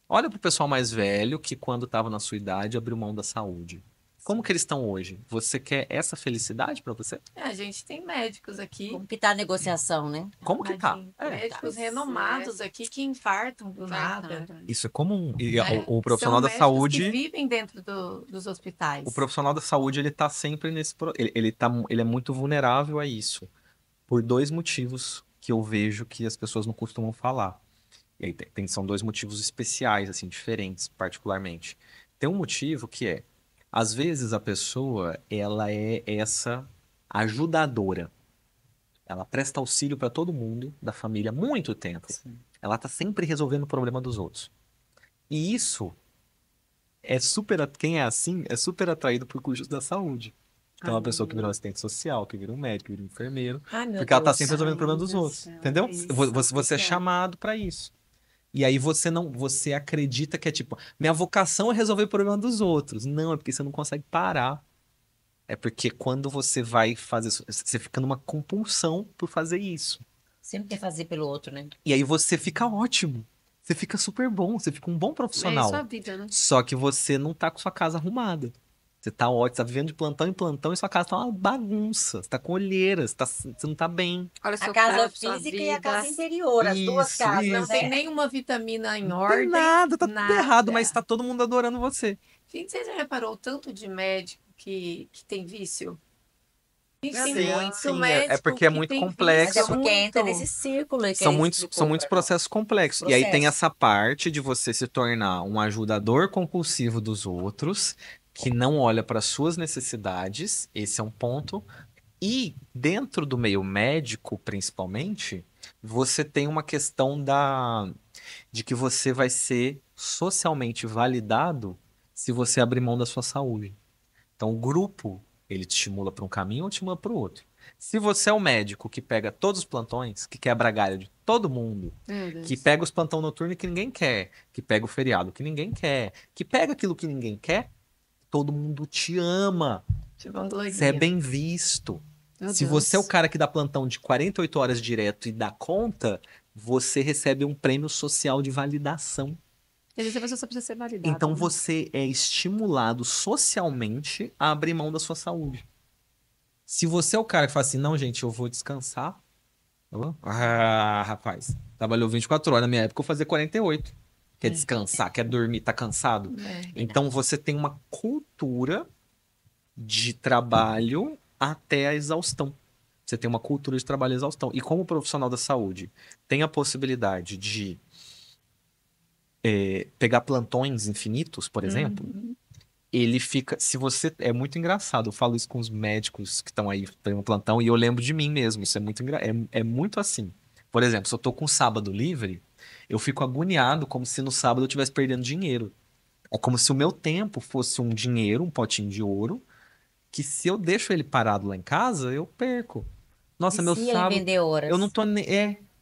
Olha para o pessoal mais velho que, quando estava na sua idade, abriu mão da saúde. Como que eles estão hoje? Você quer essa felicidade pra você? A gente tem médicos aqui, Como que tá a negociação, né? Como que tá? Nadine, médicos renomados aqui que infartam do nada. Isso é comum. E Né? o profissional São da médicos saúde, que vivem dentro dos hospitais. o profissional da saúde, ele tá sempre ele é muito vulnerável a isso. Por dois motivos que eu vejo que as pessoas não costumam falar. E aí são dois motivos especiais, assim, diferentes, particularmente. Tem um motivo que é, às vezes a pessoa, ela é essa ajudadora. Ela presta auxílio para todo mundo da família há muito tempo. Ela tá sempre resolvendo o problema dos outros. E isso quem é assim é super atraído por cujos da saúde. Então, uma pessoa que vira um assistente social, que vira um médico, que vira um enfermeiro, Ai, meu porque ela tá Deus. sempre resolvendo o problema dos Ai, meu outros, Deus do céu, entendeu? isso, Você é isso é. chamado para isso. E aí você acredita que é tipo, minha vocação é resolver o problema dos outros. Não, é porque você não consegue parar. É porque quando você vai fazer isso, você fica numa compulsão por fazer isso. Sempre quer fazer pelo outro, né? E aí você fica ótimo. Você fica super bom, você fica um bom É isso profissional. a vida, né? Só que você não tá com sua casa arrumada. Você tá ótimo, você tá vivendo de plantão em plantão e sua casa tá uma bagunça. Você tá com olheiras, você não tá bem. Olha o A seu casa corpo, sua física e a vida. casa interior, as duas Isso, casas, isso. Não tem né? nenhuma vitamina em Não tem ordem. nada, tá tudo nada. errado, mas tá todo mundo adorando você. Gente, você já reparou o tanto de médico que tem vício? Gente, Sim, tem muito sim, é médico porque é que muito tem complexo. Mas é porque muito. entra nesse círculo que São ele muitos, explicou são muitos pra nós. processos complexos. E aí tem Processo. essa parte de você se tornar um ajudador compulsivo dos outros, que não olha para suas necessidades. Esse é um ponto. E dentro do meio médico, principalmente, você tem uma questão de que você vai ser socialmente validado se você abrir mão da sua saúde. Então, o grupo, ele te estimula para um caminho ou te estimula para o outro. Se você é o médico que pega todos os plantões, que quebra a galho de todo mundo, Meu Deus. que pega os plantão noturno que ninguém quer, que pega o feriado que ninguém quer, que pega aquilo que ninguém quer, todo mundo te ama. Te vangloria. Você é bem visto. Meu Se Deus. você é o cara que dá plantão de 48 horas direto e dá conta, você recebe um prêmio social de validação. Quer dizer, você só precisa ser validado. Então né? você é estimulado socialmente a abrir mão da sua saúde. Se você é o cara que fala assim, não, gente, eu vou descansar. Ah, rapaz, trabalhou 24 horas. Na minha época eu fazia 48. Quer descansar, quer dormir, tá cansado? É. Então você tem uma cultura de trabalho até a exaustão. Você tem uma cultura de trabalho e exaustão. E como profissional da saúde, tem a possibilidade de pegar plantões infinitos, por exemplo. Ele fica. Se você. É muito engraçado. Eu falo isso com os médicos que estão aí no plantão e eu lembro de mim mesmo. Isso é muito é muito assim. Por exemplo, se eu tô com sábado livre, eu fico agoniado como se no sábado eu estivesse perdendo dinheiro. É como se o meu tempo fosse um dinheiro, um potinho de ouro, que se eu deixo ele parado lá em casa, eu perco. Nossa, meu Vicia em sábado. vender horas. Eu não tô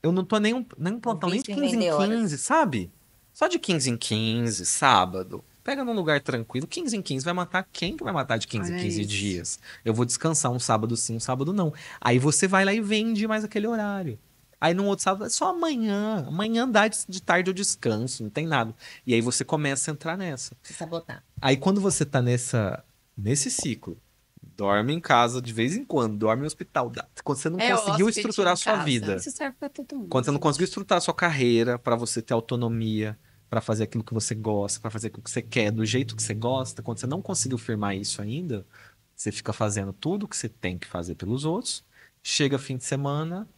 eu não tô nem um plantão nem de vício em 15 em vender horas. 15, sabe? Só de 15 em 15, sábado. Pega num lugar tranquilo, 15 em 15 vai matar quem que vai matar de 15 em Olha 15 isso. dias? Eu vou descansar um sábado sim, um sábado não. Aí você vai lá e vende mais aquele horário. Aí num outro sábado é só amanhã. Amanhã dá de tarde eu descanso, não tem nada. E aí você começa a entrar nessa. Se sabotar. Aí quando você tá nesse ciclo, dorme em casa de vez em quando, dorme no hospital, quando você não É conseguiu hóspede estruturar a em sua casa. vida, Isso serve pra todo mundo. quando você não gente. conseguiu estruturar a sua carreira para você ter autonomia, para fazer aquilo que você gosta, para fazer aquilo que você quer, do jeito que você gosta, quando você não conseguiu firmar isso ainda, você fica fazendo tudo o que você tem que fazer pelos outros, chega fim de semana,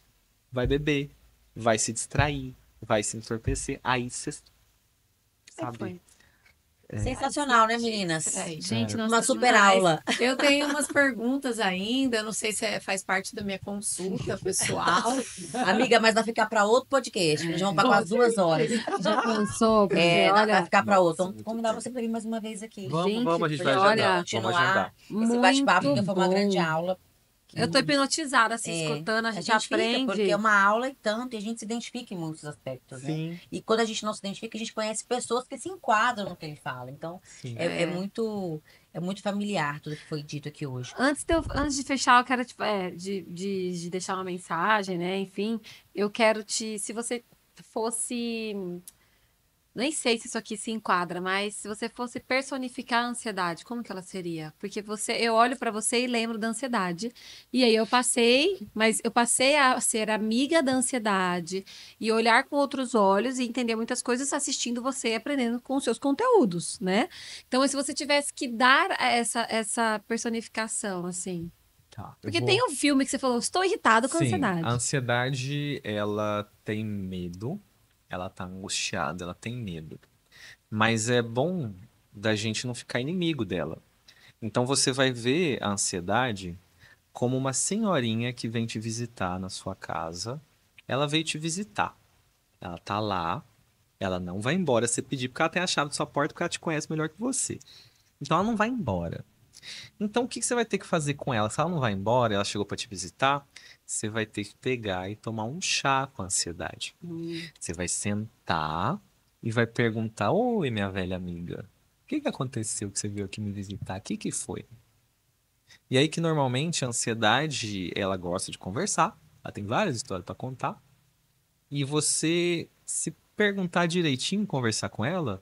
vai beber, vai se distrair, vai se entorpecer, aí você sabe. Foi. Sensacional, né, meninas? É, Gente, nossa, Uma super demais. aula. Eu tenho umas perguntas ainda, não sei se faz parte da minha consulta pessoal. Amiga, mas vai ficar para outro podcast. Nós vamos para quase 2 horas. Já pensou? Porque, Vai olha, ficar para outro. Vamos convidar você para vir mais uma vez aqui. Gente, Vamos, a gente vai Pra agendar. olha, Vamos continuar agendar. esse bate-papo, muito porque foi uma grande bom. aula. Eu tô hipnotizada, assim, escutando, a gente fica, aprende. porque é uma aula e tanto, e a gente se identifica em muitos aspectos, né? Sim, E quando a gente não se identifica, a gente conhece pessoas que se enquadram no que ele fala. Então, sim. é muito familiar tudo que foi dito aqui hoje. Antes de fechar, eu quero de deixar uma mensagem, né? Enfim, eu quero se você fosse Nem sei se isso aqui se enquadra, mas se você fosse personificar a ansiedade, como que ela seria? Porque eu olho pra você e lembro da ansiedade. E aí eu passei a ser amiga da ansiedade e olhar com outros olhos e entender muitas coisas assistindo você e aprendendo com os seus conteúdos, né? Então, se você tivesse que dar essa personificação, assim. Tá, Porque tem um filme que você falou, estou irritado com a Sim, ansiedade. a ansiedade, ela tem medo, ela tá angustiada, ela tem medo. Mas é bom da gente não ficar inimigo dela. Então você vai ver a ansiedade como uma senhorinha que vem te visitar na sua casa. Ela veio te visitar. Ela tá lá, ela não vai embora se pedir, porque ela tem a chave da sua porta, porque ela te conhece melhor que você. Então ela não vai embora. Então, o que você vai ter que fazer com ela? Se ela não vai embora, ela chegou para te visitar, você vai ter que pegar e tomar um chá com a ansiedade. Você vai sentar e vai perguntar: Oi, minha velha amiga, o que aconteceu que você veio aqui me visitar? O que foi? E aí que normalmente a ansiedade, ela gosta de conversar, ela tem várias histórias para contar, e você se perguntar direitinho, conversar com ela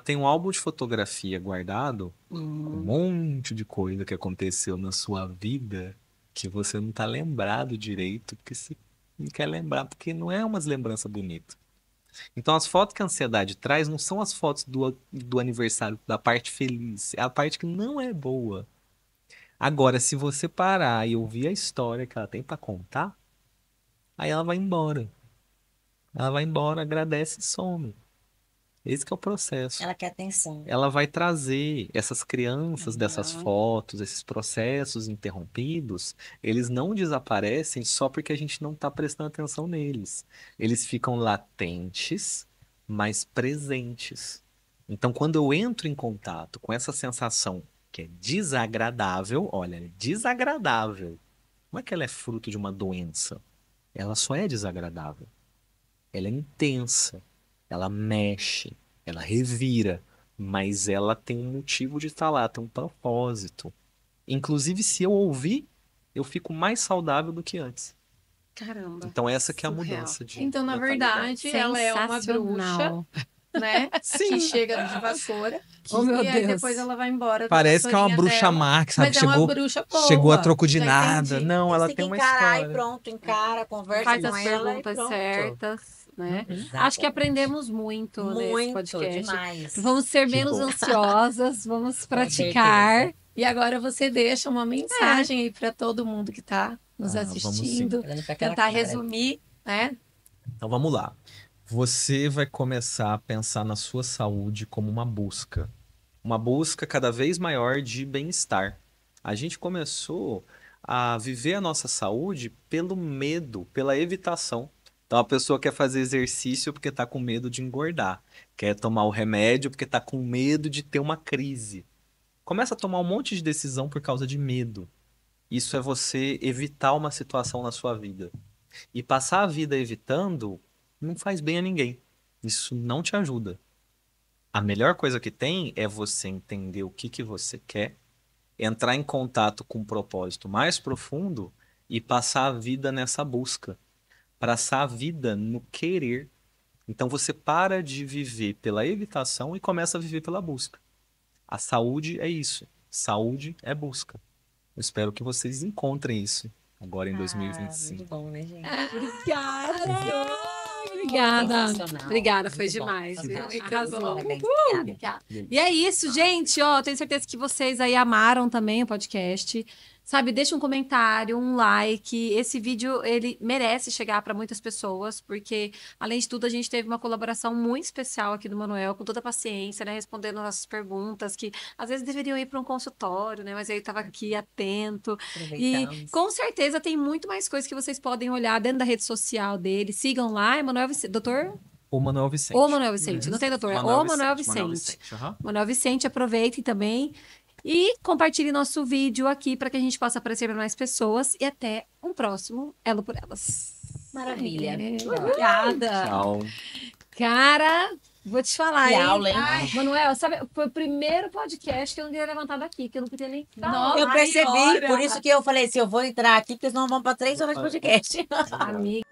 tem um álbum de fotografia guardado com um monte de coisa que aconteceu na sua vida que você não tá lembrado direito, porque você não quer lembrar, porque não é umas lembranças bonitas. Então as fotos que a ansiedade traz não são as fotos do aniversário, da parte feliz, é a parte que não é boa. Agora, se você parar e ouvir a história que ela tem pra contar, aí ela vai embora. Ela vai embora, agradece e some. Esse que é o processo. Ela quer atenção. Ela vai trazer essas crianças dessas fotos, esses processos interrompidos, eles não desaparecem só porque a gente não está prestando atenção neles. Eles ficam latentes, mas presentes. Então, quando eu entro em contato com essa sensação que é desagradável, olha, é desagradável. Não é que ela é fruto de uma doença. Ela só é desagradável. Ela é intensa. Ela mexe, ela revira, mas ela tem um motivo de estar lá, tem um propósito. Inclusive, se eu ouvir, eu fico mais saudável do que antes. Caramba. Então, essa que é a Surreal. mudança de Então, na mentalidade. verdade, ela é uma bruxa, Sensacional. né? Que chega de vassoura. Oh, meu e aí Deus. depois ela vai embora. da Parece que é uma vassourinha bruxa dela. má, que sabe, Mas é uma bruxa boa. chegou a troco de Já nada. entendi. Não, ela Você tem que uma encarar e história. pronto, encara, conversa Faz com as ela e perguntas pronto. certas, né? Exatamente. Acho que aprendemos muito nesse Muito, podcast. demais. Vamos ser Que menos bom. ansiosas, vamos praticar. certeza. E agora você deixa uma mensagem aí para todo mundo que está nos Ah, vamos sim. assistindo. Olhando pra aquela Tentar cara. resumir, né? Então vamos lá. Você vai começar a pensar na sua saúde como uma busca cada vez maior de bem-estar. A gente começou a viver a nossa saúde pelo medo, pela evitação. Então a pessoa quer fazer exercício porque está com medo de engordar, quer tomar o remédio porque está com medo de ter uma crise. Começa a tomar um monte de decisão por causa de medo. Isso é você evitar uma situação na sua vida. E passar a vida evitando não faz bem a ninguém. Isso não te ajuda. A melhor coisa que tem é você entender o que você quer, entrar em contato com um propósito mais profundo e passar a vida nessa busca. Passar a vida no querer. Então você para de viver pela evitação e começa a viver pela busca. A saúde é isso. Saúde é busca. Eu espero que vocês encontrem isso agora em 2025. Muito bom, né, gente? Obrigada. Sensacional. Obrigada, foi Muito bom. demais. Viu? Fantástico. Arrasou. Parabéns. Obrigada. E é isso, gente. Ó, tenho certeza que vocês aí amaram também o podcast. Sabe, deixa um comentário, um like. Esse vídeo, ele merece chegar para muitas pessoas, porque, além de tudo, a gente teve uma colaboração muito especial aqui do Manuel, com toda a paciência, né? Respondendo nossas perguntas, que às vezes deveriam ir para um consultório, né? Mas ele estava aqui atento. E Aproveitamos. com certeza tem muito mais coisas que vocês podem olhar dentro da rede social dele. Sigam lá, Emanuel Vicente. Doutor? O Manuel Vicente. O Manuel Vicente. Não tem doutor, é o Manuel Vicente. Aham. Manuel Vicente, aproveitem também. E compartilhe nosso vídeo aqui para que a gente possa aparecer para mais pessoas. E até um próximo Elo por Elas. Maravilha. Obrigada. Tchau. Cara, vou te falar, Que hein? aula, hein? Manuel, sabe, foi o primeiro podcast que eu não queria levantar daqui, que eu não podia nem falar. Eu percebi, Olha. por isso que eu falei assim, eu vou entrar aqui, porque senão vamos para 3 horas de podcast. Amiga.